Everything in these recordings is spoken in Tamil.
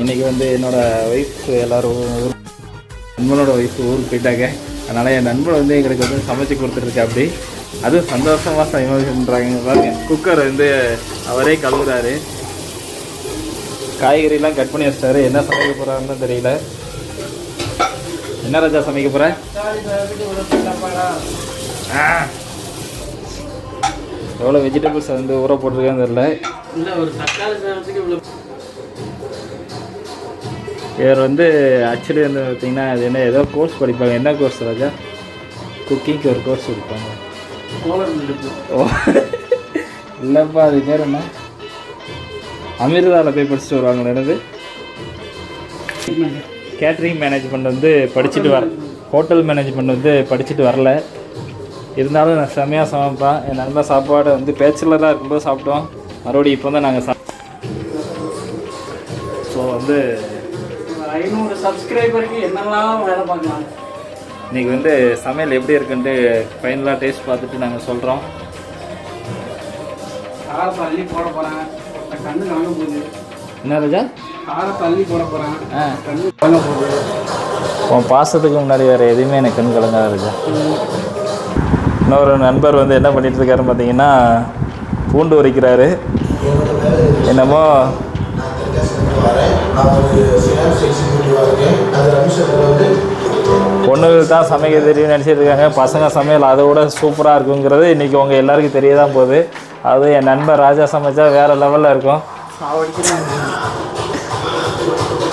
இன்றைக்கி வந்து என்னோடய ஒய்ஃப் எல்லோரும் நண்பனோட ஒய்ஃப் ஊருக்கு போயிட்டாங்க. அதனால் என் நண்பன் வந்து எங்களுக்கு வந்து சமைச்சு கொடுத்துட்ருக்கு. அப்படி அதுவும் சந்தோஷமாக சமைச்சுன்றாங்க. பாருங்க, குக்கர் வந்து அவரே கழுவுறாரு. காய்கறிலாம் கட் பண்ணி வச்சிட்டாரு. என்ன சமைக்க போகிறாருன்னு தெரியல. என்ன ராஜா சமைக்க போகிறேன்? எவ்வளோ வெஜிடபிள்ஸ் வந்து ஊற போட்டிருக்கான்னு தெரியல. இவர் வந்து ஆக்சுவலி வந்து பார்த்திங்கன்னா அது என்ன ஏதோ கோர்ஸ் படிப்பாங்க. என்ன கோர்ஸ் ராஜா? குக்கிங்க்கு ஒரு கோர்ஸ் படிப்பாங்க. ஓ இல்லைப்பா, அது பேர் என்ன? அமிர்தாவில் போய் படிச்சுட்டு வருவாங்களே. என்னது? கேட்ரிங் மேனேஜ்மெண்ட் வந்து படிச்சுட்டு வர, ஹோட்டல் மேனேஜ்மெண்ட் வந்து படிச்சுட்டு வரல. இருந்தாலும் நான் செம்மையாக சமைப்பேன். என் நண்பன் சாப்பாடு வந்து பேச்சுலராக இருக்கும்போது சாப்பிட்டோம். மறுபடியும் இப்போ தான் நாங்கள் ஸோ வந்து 500 சப்ஸ்கிரைபருக்கு என்னெல்லாம் வேலை பார்க்கலாம். இன்றைக்கி வந்து சமையல் எப்படி இருக்குன்ட்டு ஃபைனலாக டேஸ்ட் பார்த்துட்டு நாங்கள் சொல்கிறோம். காரத்தை அள்ளி போட போகிறேன். கண்ணு வாங்க போகுது. என்ன ராஜா? காரத்தை அள்ளி போட போகிறேன். கண்ணு வாங்க போகுது. உன் பாசத்துக்கு முன்னாடி வேறு எதுவுமே எனக்கு கண் கலங்காத ராஜா. இன்னொரு நண்பர் வந்து என்ன பண்ணிகிட்டு இருக்காருன்னு பார்த்தீங்கன்னா பூண்டு உரிக்கிறாரு. என்னமோ பொண்ணுகள் தான் சமைக்க தெரியும் நினச்சிட்டு இருக்காங்க. பசங்க சமையல் அதை விட சூப்பராக இருக்குங்கிறது இன்றைக்கி உங்கள் எல்லாருக்கும் தெரிய தான் போகுது. அது என் நண்பர் ராஜா சமைச்சா வேறு லெவலில் இருக்கும்.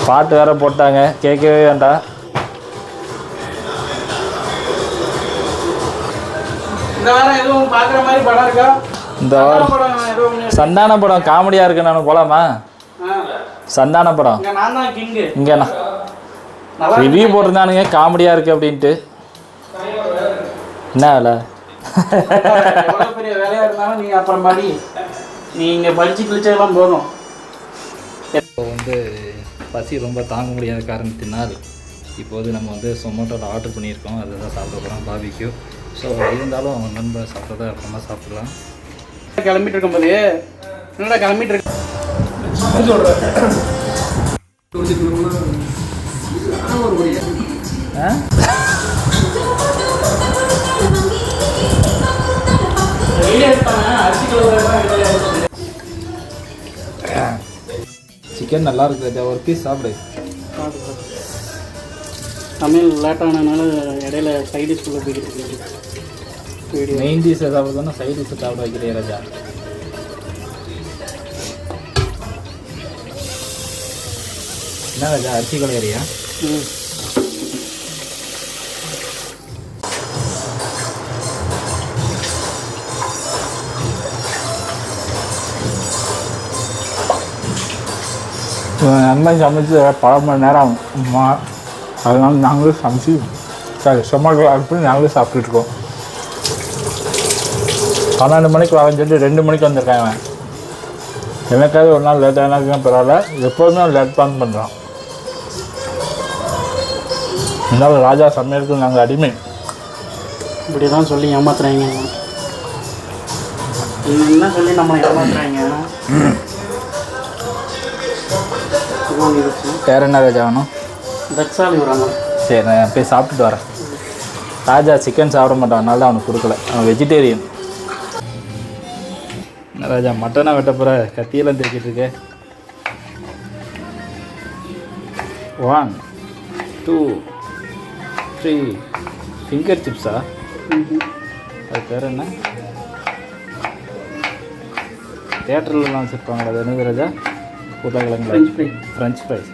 பாட்டு வேறு போட்டாங்க, கேட்கவே வேண்டாம். இந்த சந்தான படம் காமெடியாக இருக்கு. நான் போகலாமா? சந்தான படம் இங்கேண்ணா ரிவ்யூ போட்டிருந்தானுங்க, காமெடியாக இருக்குது அப்படின்ட்டு. என்ன வேலை? பெரிய வேலையாக இருந்தாலும் நீங்கள் அப்புறம் படி. நீங்கள் படித்து கிழிச்சதெல்லாம் போதும். இப்போ வந்து பசி ரொம்ப தாங்க முடியாத காரணத்தினால் இப்போது நம்ம வந்து சொமேட்டோவில் ஆர்டர் பண்ணியிருக்கோம். அதை தான் சாப்பிட போகிறோம், பாபிக்யூ. ஸோ இருந்தாலும் நண்பர் சாப்பிட்றத அப்புறமா சாப்பிடலாம். கிளம்பிட்டு இருக்கும்போது என்னடா கிளம்பிட்டு இருக்கு சிக்கன் நல்லா இருக்குது. ஒரு பீஸ் சாப்பிடு. சமையல் லேட்டானதுனால இடையில சைட் டிஷ்குள்ளே போய்கிட்டு இருக்கு. மெயின் டிஷ்ஷை சாப்பிட்றதுனா சைட் டிஷ்ஷை சாப்பிட வைக்கிறேன் ராஜா. என்ன ராஜா, அரிசி கலையறியா? நன்மை சமைச்சு பல மணி நேரம் ஆகும். அதனால நாங்களும் சமைச்சு சொமாட்டோ அப்படி நாங்களும் சாப்பிட்டுருக்கோம். 12 மணிக்கு வரேன்னு சொல்லிட்டு 2 மணிக்கு வந்திருக்காங்க. எனக்காவது ஒரு நாள் லேட்டாக எனக்கு பரவாயில்ல, எப்போதுமே லேட் பிளான் பண்ணுறோம். இருந்தாலும் ராஜா சமையலுக்கு நாங்கள் அடிமை. இப்படி தான் சொல்லி ஏமாத்துறாங்க. என்ன சொல்லி நம்ம ஏமாத்துறாங்க. வேறு என்ன ராஜா வேணும்? தக்ஸாலி வராங்க. சரி, நான் போய் சாப்பிட்டுட்டு வரேன். ராஜா சிக்கன் சாப்பிட மாட்டான், அதனால தான் அவனுக்கு கொடுக்கல. அவன் வெஜிடேரியன். என்ன ராஜா, மட்டனாக வெட்ட போகிற? கத்தியெல்லாம் தேய்ச்சிட்டு இருக்க. 1 2 3 ஃபிங்கர் சிப்ஸா? அது பேர் என்ன? தியேட்டர்லாம் வச்சுருப்பாங்களா? அது என்னது ராஜா? உருளைக்கிழங்கு ஃப்ரெஞ்ச் ஃப்ரைஸ்.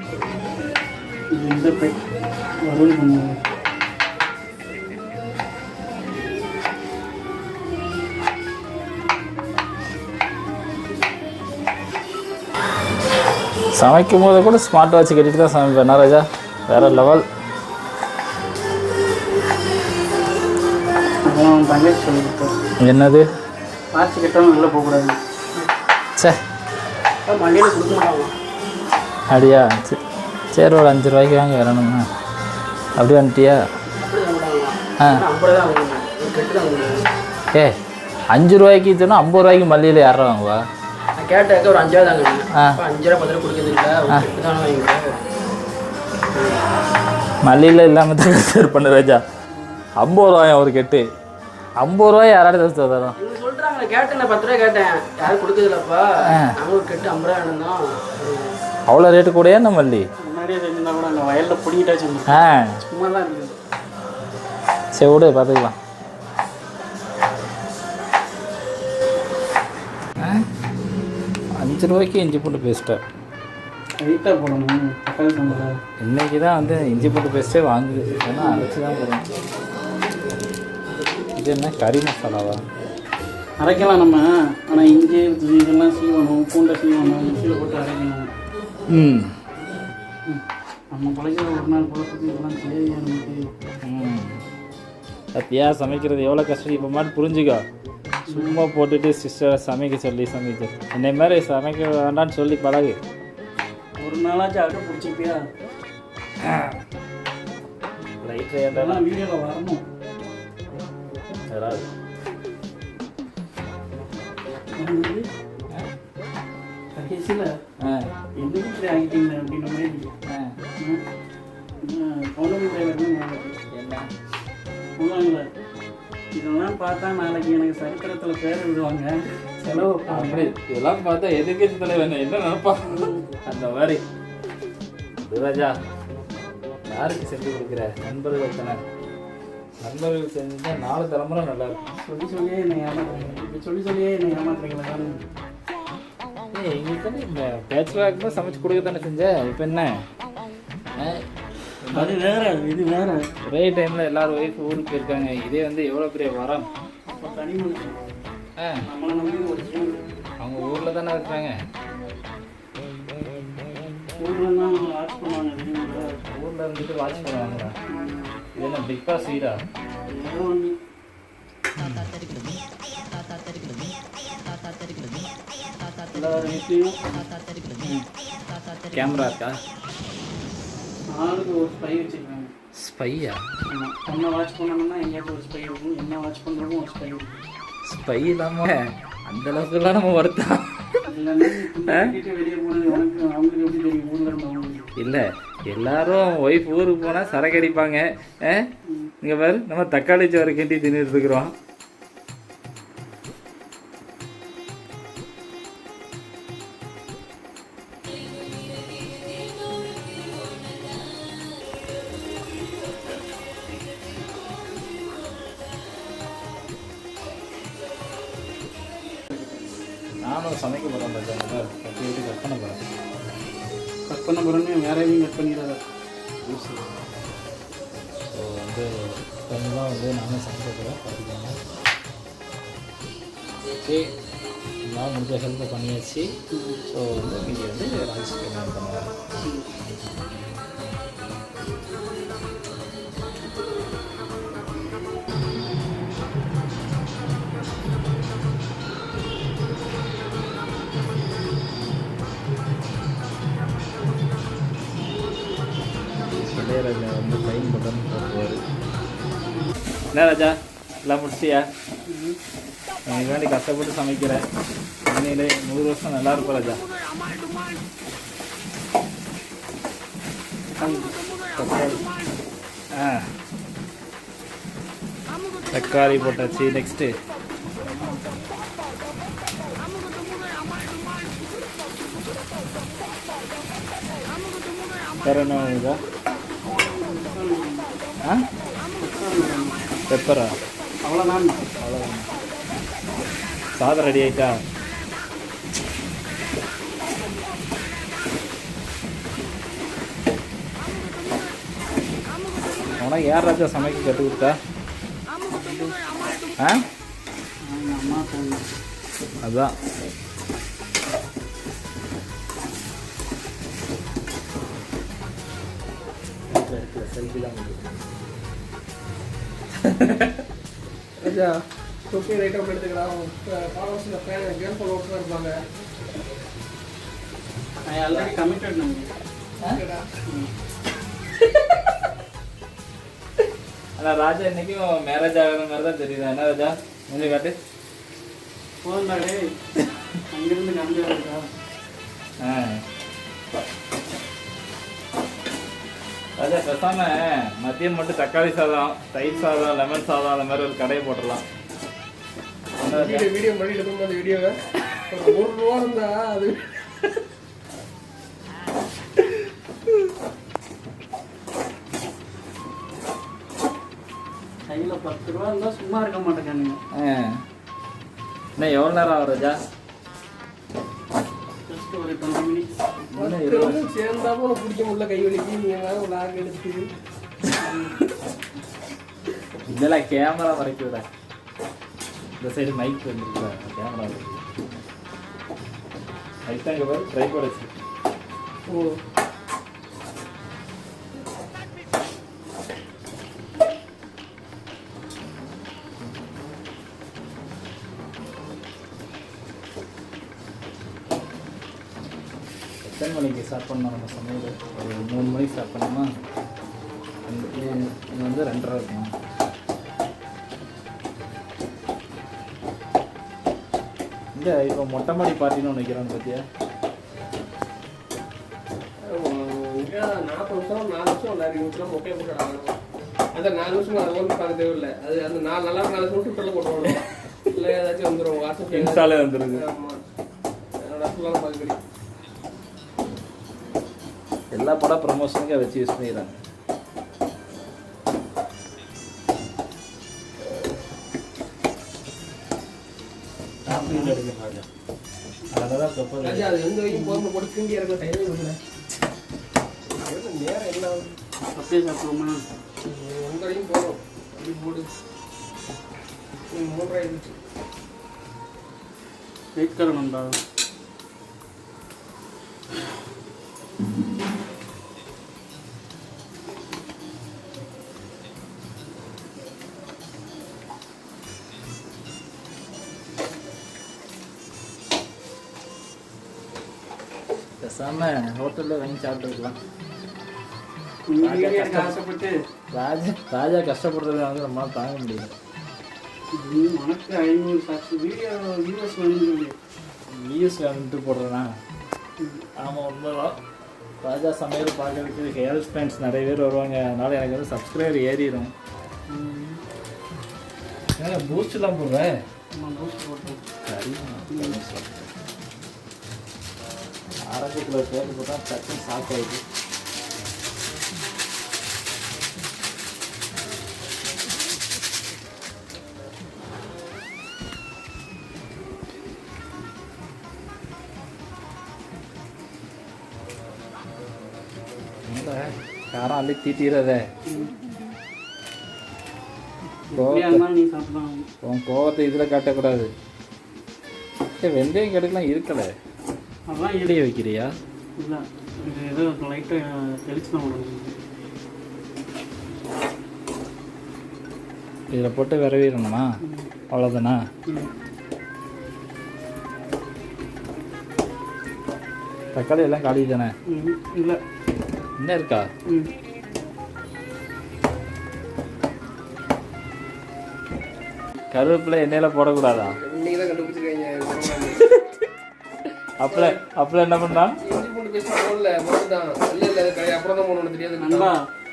சமைக்கும் போது கூட ஸ்மார்ட் வாட்ச் கட்டிட்டு தான் சமைப்பேன். என்ன ராஜா, வேற லெவல். என்னது வாட்ச் கட்டாமல் உள்ளே போகக்கூடாது. சே, மண்டியில் கொடுக்க மாட்டாங்க. அப்படியா? சரி, ஒரு 5 ரூபாய்க்கு வாங்க வரணுங்க. அப்படி வந்துட்டியா? ஏ 5 ரூபாய்க்கு சொன்னால் 50 ரூபாய்க்கு மல்லியில் யாரும் வாங்குவா? கேட்டாக்க ஒரு 5 ரூபா தாங்க. ஆ. 5 ரூபா 10 ரூபா கொடுக்குறது இல்லை, ஒரு தானே வாங்கிக்கிறேன். மல்லியில் இல்லாமல் தான் சார் பண்ணு ராஜா. 50 ரூபாயா ஒரு கெட்டு? 50 ரூபாய் யாராவது தரும்? இவங்க சொல்கிறாங்க கேட்டேன், நான் 10 ரூபா கேட்டேன், யாரும் கொடுக்குறதில்லப்பா, நாங்கள் ஒரு கெட்டு 50 ரூபா வேணும் தான். அவ்வளோ ரேட்டு கூடயே நம்ம மல்லி முன்னாடியே செஞ்சுருந்தா கூட அந்த வயலில் பிடிக்கிட்டா வச்சுருந்தோம். ஆ சும்மா தான் இருக்குது. சரி விடு பார்த்துக்கலாம். 5 ரூபாய்க்கு இஞ்சி பூண்டு பேஸ்ட்டா வெயிட்டாக போடணும் தக்காளி சாம்பார். இன்றைக்கி தான் வந்து இஞ்சி பூண்டு பேஸ்ட்டே வாங்குது, ஏன்னா அரைச்சி தான் போடணும். இது என்ன கறி மசாலாவா? அரைக்கலாம் நம்ம, ஆனால் இஞ்சி இதெல்லாம் சீவணும், பூண்டை சீவணும், மிக்சியில் போட்டு அரைக்கணும். நம்ம குழைக்கிற ஒரு நாள் குழப்பத்துக்கு இதெல்லாம் தேவையா நமக்கு? சத்தியா சமைக்கிறது எவ்வளோ கஷ்டம் இப்போ மாதிரி புரிஞ்சுக்கோ. சும்மா போட்டுட்டு சிஸ்டரை சமைக்க சொல்லி என்னை மாதிரி சமைக்க வேண்டான்னு சொல்லி பழகு. ஒரு நாளாச்சும் அடுப்பு பிடிச்சிப்பியா? லைட்டில் இதெல்லாம் வீடியோவில் வரணும். வராது. கடைசியில் என்ன இப்படி ஆகிட்டீங்க அப்படின்ற மாதிரி கவுண்டமணி டிரைவர் என்ன சொல்லுவாங்களே, இதெல்லாம் பார்த்தா நாளைக்கு எனக்கு சரித்திரத்தில் பேர் விடுவாங்க, செலவு அப்படி இதெல்லாம் பார்த்தா எதிர்கட்சி தலைவர் என்ன நினைப்பா அந்த மாதிரி. ராஜா யாருக்கு செஞ்சு கொடுக்குற? நண்பர்கள் தானே. நண்பர்கள் செஞ்சுட்டா 4 தலைமுறை நல்லா இருக்கும். சொல்லியே என்னை ஏமாத்துறீங்க, இப்படி சொல்லியே என்னை ஏமாத்துறீங்களா? எங்களுக்கு தானே இந்த பேச்சுவாக்கு தான் சமைச்சு கொடுக்க தானே செஞ்சேன். இப்போ என்ன அது வேற, இது வேற. ஒரே டைமில் எல்லாரும் ஒய்ஃப் ஊருக்கு போயிருக்காங்க. இதே வந்து எவ்வளோ பெரிய வரம். தனி மனுஷன் நம்மளை நம்பி ஒரு அவங்க ஊரில் தானே இருக்காங்க. ஊரில் தான் வாட்ச் பண்ணுவாங்க. ஊரில் இருந்துட்டு வாட்ச் பண்ணுவாங்களா? இது என்ன பிக் பாஸ் வீடா? ஏதோ ஒன்று எல்லா வீட்லேயும் கேமரா இருக்கா? ஆளுக்கு ஒரு ஸ்பை வச்சுருக்காங்க. ஸ்பையா? என்ன வாட்ச் பண்ணணும்னா எங்கேயாச்சும் ஒரு ஸ்பை இருக்கும், என்ன வாட்ச் பண்ணுறதும் ஒரு ஸ்பை இருக்கும். ஸ்பை இல்லாமல் அந்த அளவுக்குலாம் நம்ம வருத்தம் வெளியே போனது உனக்கு அவங்களுக்கு எப்படி தெரியும்? ஊரில் இருந்தவங்களுக்கு இல்லை. எல்லாரும் ஒய்ஃப் ஊருக்கு போனால் சரக்கு அடிப்பாங்க. இங்கே பாரு, நம்ம தக்காளி சோறு கிண்டி தின்னுட்டு இருக்கிறோம். நானும் சமைக்க போகிறேன். கட்டி விட்டு கட் பண்ண போகிறேன். கட் பண்ண போகிறேன்னு வேற எதையும் கட் பண்ணிடாத. ஸோ வந்து கொஞ்சம் வந்து நானும் சமைக்க போகிறேன், பார்த்துக்கோங்க. ஓகே, நான் முடிஞ்ச ஹெல்ப்பை பண்ணியாச்சு. ஸோ வந்து நீங்கள் வந்து ரைஸ் பேமெண்ட் பண்ணுவேன். இளையராஜா வந்து ஃபைன் பட்டன் போட்டுருவார். என்ன ராஜா எல்லாம் முடிச்சியா? எனக்கு வேண்டி கஷ்டப்பட்டு சமைக்கிறேன். உண்மையிலே 100 வருஷம் நல்லா இருக்கும் ராஜா. தக்காளி போட்டாச்சு. நெக்ஸ்ட்டு வேற என்ன இதா? பெப்பரா? அவ்வளோதான். அவ்வளோதான். சாதம் ரெடி ஆயிட்டா? உனக்கு யார் ராஜா சமைக்க கற்றுக் கொடுத்தா? அம்மா சொன்னேன். அதுதான். செல்ஃபி தான் ராஜா தொப்பி ரைட்டாக எடுத்துக்கலாம். ஃபாலோவர்ஸில் கேம் ஃபாலோவர்ஸ் இருப்பாங்க. ஐ ஆல்ரெடி கமிட்டட் நம்ம. ஆனால் ராஜா இன்னைக்கும் மேரேஜ் ஆகிற மாதிரி தான் தெரியுது. என்ன ராஜா கொஞ்சம் காட்டு போதாடே. அங்கிருந்து கம்மியாக இருக்கா? அதே பேசாம மதியம் மட்டும் தக்காளி சாதம், தயிர் சாதம், லெமன் சாதம் அந்த மாதிரி ஒரு கடையை போட்டுடலாம். வீடியோ பண்ணிட்டு இருக்கும் அந்த வீடியோவை ₹1 இருந்தா அது கையில் ₹10 இருந்தால் சும்மா இருக்க மாட்டேங்கானுங்க. இன்னும் எவ்வளோ நேரம் ஆகும் ராஜா? ஜஸ்ட் ஒரு 20 minutes. சேர்ந்தா போல பிடிக்க முடியல, கை வலிக்கு. நீங்க வேற ஒரு லாக் எடுத்து இதெல்லாம் கேமரா மறைக்க விட. இந்த சைடு மைக் வந்துருக்குற கேமரா மைக் அங்கே பாரு, ட்ரைபாட் வச்சு. ஓ எத்தனை மணிக்கு ஸ்டார்ட் பண்ணோம் நம்ம சமையல்? ஒரு 3 மணிக்கு ஸ்டார்ட் பண்ணோமா? இது வந்து 2:30 இருக்கும். இங்கே இப்போ மொட்டை மாடி பார்ட்டின்னு ஒன்று வைக்கிறான்னு பார்த்தியா? 40 நிமிஷம் 4 நிமிஷம் எல்லாரும் மொக்கையை போட்டு அந்த 4 நிமிஷம் அதை வந்து பார்க்க தேவையில்லை. அது அந்த 4 நல்லா 4 நிமிஷம் ட்விட்டரில் போட்டு விடுவோம். இல்லை ஏதாச்சும் வந்துடும் வாட்ஸ்அப் இன்ஸ்டாலே வந்துடுது. ஆமாம், என்னோட ஃபுல்லாக பார்க்குறீங்க. எல்லா படம் ப்ரமோஷனுக்கு அதை வச்சு யூஸ் பண்ணிடுறாங்க. அது எந்த வரைக்கும் போதும் போட்டு கிண்டி இறக்க டைமே இல்லை. நேரம் என்ன அப்படியே சாப்பிடுவோமா? எந்த வரைக்கும் போதும் அப்படி போடு. 3:30 ஆயிடுச்சு. வெயிட் கரணும்டா. பேசாம ஹோட்டலில் வாங்கி சாப்பிட்டுருக்கலாம். ஆசைப்பட்டு ராஜா கஷ்டப்படுறத வந்து நம்மளால தாங்க முடியல. உனக்கு 500 வீடியோ வியூஸ் வந்து வியூஸ் வந்துட்டு போடுறேன்னா? ஆமாம், உண்மைதான். ராஜா சமையல் பார்க்கறதுக்கு ஹேர்ஸ் ஃப்ரெண்ட்ஸ் நிறைய பேர் வருவாங்க. அதனால் எனக்கு வந்து சப்ஸ்கிரைபர் ஏறிடும். ஏன்னா பூஸ்ட்லாம் போடுறேன். பூஸ்ட் போட்டோம். சரி, ஆரம்பத்தில் பேர் போட்டால் டக்குன்னு ஷாக் ஆகிடுது. காரம் அள்ளி தீட்டிடுறதே. நீ சாப்பிடலாம். உன் கோவத்தை இதில் காட்டக்கூடாது. வெந்தயம் கெடுக்கலாம் இருக்கலை. அதெல்லாம் இடையே வைக்கிறியா? இல்லை, இது ஏதோ லைட்டாக தெளிச்சு தான் விடணும். இதில் போட்டு விரவிடணுமா? அவ்வளோதானா? தக்காளி எல்லாம் காலி தானே? இல்லை, என்ன இருக்கா? கருவேப்பிலை எண்ணெயில் போடக்கூடாதா? இன்னைக்கு தான் கண்டுபிடிச்சிருக்கீங்க. அப்புறம் என்ன பண்ணா? இஞ்சி பூண்டு பேஸ்ட் போடல, மட்டும்தான். இல்லை அப்புறம் தான் போடணும், தெரியாது நண்பா.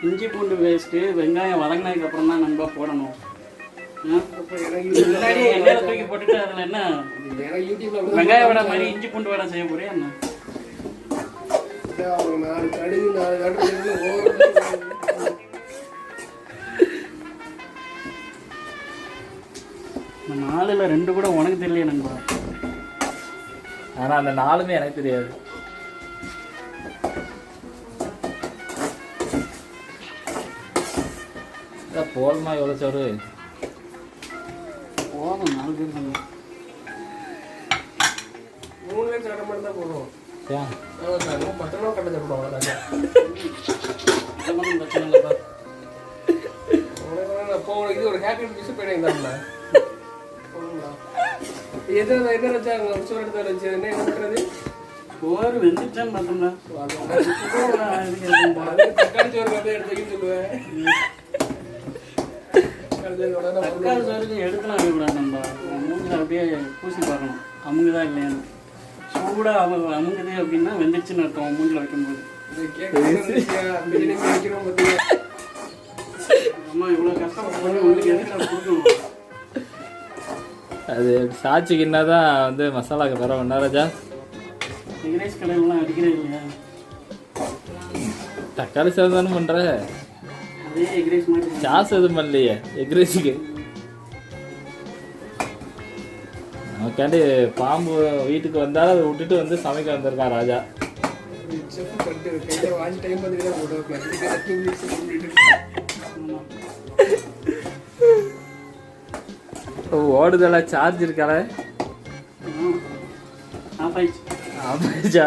இஞ்சி பூண்டு பேஸ்ட்டு வெங்காயம் வதங்கினதுக்கு அப்புறம் தான் நண்பா போடணும். முன்னாடியே எண்ணெயில் தூக்கி போட்டுட்டு அதில் என்ன யூடியூப்ல வெங்காய வடை மாதிரி இஞ்சி பூண்டு வடை செய்ய போறியா என்ன? 4 கடுகு 4 கடுகு இந்த 4ல் 2 கூட உனக்கு தெரியலையே நண்பா. ஆனால் அந்த 4மே எனக்கு தெரியாது. போதுமா எவ்வளோ சோறு? போதும், 4 பேர் தானே. 3 பேர் சாப்பிட மாதிரி தான் போதும். ஏன்? பட்டணம் கட்ட சாப்பிடுவோம். இதெல்லாம் பிரச்சனை இல்லைப்பா. இது ஒரு ஹேப்பி பீஸ் போயிடுங்க. எது என்ன வச்சாங்க? சோறு எடுத்து வச்சு என்ன பண்ணுறது? சோறு வெந்துச்சான்னு பார்த்தோம்னா தக்காளி சோறு கதை எடுத்துக்கின்னு சொல்லுவேன். தக்காளி சோறுக்கு எடுக்கலாம் இருக்கக்கூடாது. நம்ம மூஞ்சில் அப்படியே பூசி பார்க்கணும் அமுங்குதான் இல்லையான்னு. கூட அமுங்குது அப்படின்னா வெந்துச்சுன்னு அர்த்தம் மூஞ்சில் வைக்கும்போது. அம்மா இவ்வளோ கஷ்டப்பட்டு உங்களுக்கு எதுக்கு நான் கொடுக்கணும்? அது சாட்சிக்குன்னா தான் வந்து மசாலாக்கு வர ஒன்றா ராஜா. எக்ரைஸ் கடையிலலாம் அடிக்கிறே இல்லையா? தக்காளி சாதம் தானே பண்ணுற, அதே எக்ரைஸ் மாதிரி சாஸ் எதுவும் பண்ணலையே எக்ரைஸுக்கு. நமக்காண்டி பாம்பு வீட்டுக்கு வந்தாலும் அதை விட்டுட்டு வந்து சமைக்க வந்திருக்கான் ராஜா. ஓடுதல சார்ஜ் இருக்கால ஆமாச்சா.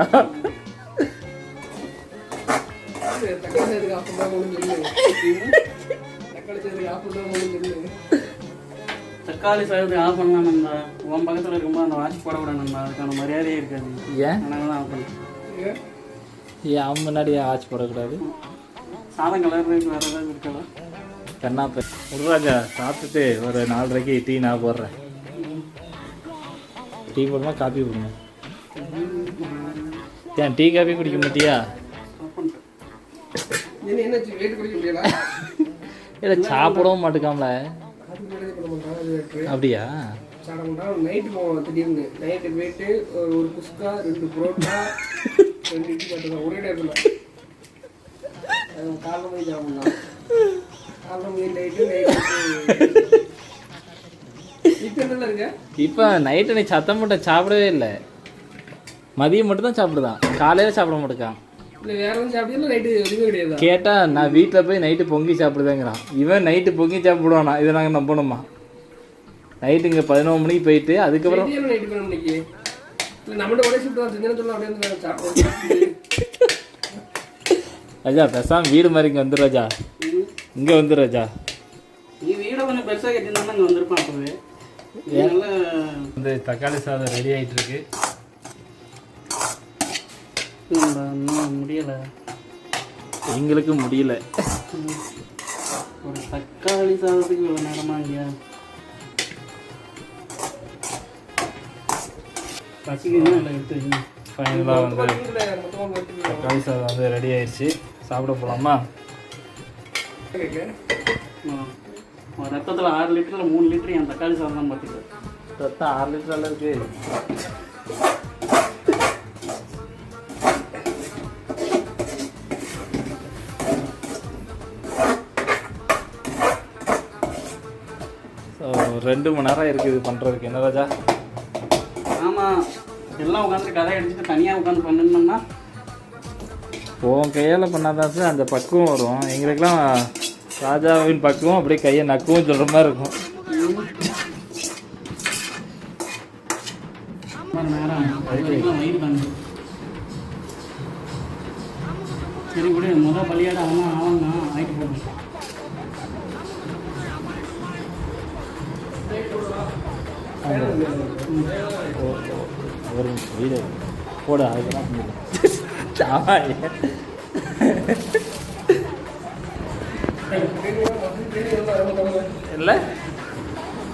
தக்காளி சாதத்தை ஆஃப் பண்ணலாம் நண்பா. உன் பக்கத்தில் இருக்கும்போது அந்த வாட்ச் போடக்கூடாது நண்பா, அதுக்கான மரியாதையே இருக்காது. ஏன் அதனால தான் ஆஃப் பண்ணேன். ஏன் அவன் முன்னாடி வாட்ச் போடக்கூடாது? சாதம் கலர் வேறு ஏதாவது இருக்கலாம். கண்ணாப்ப ராஜா சாப்பிட்டுட்டு ஒரு 4:30க்கு டீ நான் போடுறேன். டீ போடுமா காப்பி போடுமா? ஏன் டீ காப்பி குடிக்க மாட்டியா? இல்லை சாப்பிடவும் மாட்டுக்காமல. அப்படியா? நைட்டு போவோம் திடீர்னு. நைட்டு போயிட்டு ஒரு குஸ்கா 2 புரோட்டா 2 இட்லி கட்டுதான் ஒரே நேரத்தில். காலைல போய் சாப்பிடலாம். காலைல போய் நைட்டு இப்போ என்ன இருக்க? இப்போ நைட்டு நீ சத்தம் மட்டும் சாப்பிடவே இல்லை, மதியம் மட்டும் தான் சாப்பிடுதான், காலையில் சாப்பிட மாட்டேக்கான். இல்லை வேற எதுவும் சாப்பிட்டீங்களா? நைட்டு எதுவுமே கிடையாது. கேட்டால் நான் வீட்டில் போய் நைட்டு பொங்கி சாப்பிடுதேங்கிறான். இவன் நைட்டு பொங்கி சாப்பிடுவானா? இதை நாங்கள் நம்பணுமா? நைட்டு இங்கே 11 மணிக்கு போயிட்டு அதுக்கப்புறம் நைட்டு 12 மணிக்கு இல்லை நம்மகிட்ட ஒரே ஷிஃப்ட் தான் செஞ்சு சொல்ல அப்படியே சாப்பிடுவோம். ராஜா பேசாம வீடு மாதிரி இங்கே வந்துடு ராஜா, இங்கே வந்துடு ராஜா. நீ வீடை கொஞ்சம் பெருசாக கட்டியிருந்தாலும் இங்கே வந்திருப்பான். அப்போவே வந்து தக்காளி சாதம் ரெடி ஆகிட்டு இருக்கு. இன்னும் முடியலை, எங்களுக்கு முடியல. ஒரு தக்காளி சாதத்துக்கு இவ்வளோ நேரமா இல்லையா? பசிக்குதுன்னா இல்லை எடுத்து வைங்க. ஃபைனலாக வந்து தக்காளி சாதம் வந்து ரெடி ஆயிடுச்சு. சாப்பிட போகலாமா? ரத்தத்தில் 6 லிட்டரில் 3 லிட்டர் என் தக்காளி சாதம் தான் பார்த்துட்டு. ரத்தம் 6 லிட்டரில் இருக்கு. ஸோ 2 மணி நேரம் இருக்குது இது பண்ணுறதுக்கு. என்ன ராஜா? ஆமாம், எல்லாம் உட்காந்து கதை அடிச்சுட்டு தனியாக உட்காந்து பண்ணணும்னா உன் கையால் பண்ணாதான் சார் அந்த பக்குவம் வரும். எங்களுக்கெல்லாம் ராஜாவின் பக்குவம் அப்படியே கையை நக்கவும் சொல்கிற மாதிரி இருக்கும். வயிறு தாங்க. சரி கூட முதல் பள்ளியாட ஆவாங்க ஆயிட்டு போகும். ஒரு வீடு போட அதுக்கெல்லாம் இல்லை.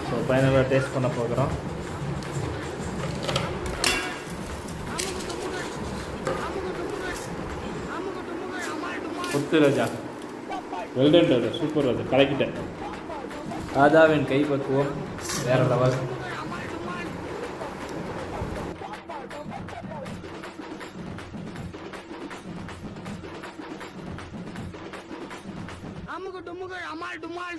ஸோ ஃபைனலாக டேஸ்ட் பண்ண போகிறோம். கொடுத்து ராஜா, வெல்டன் ராஜா, சூப்பர் ராஜா, கலக்கிட்டேன். ராஜாவின் கை பக்குவம் வேற லெவல். அமுகு டுமுகு அமால் டுமால்.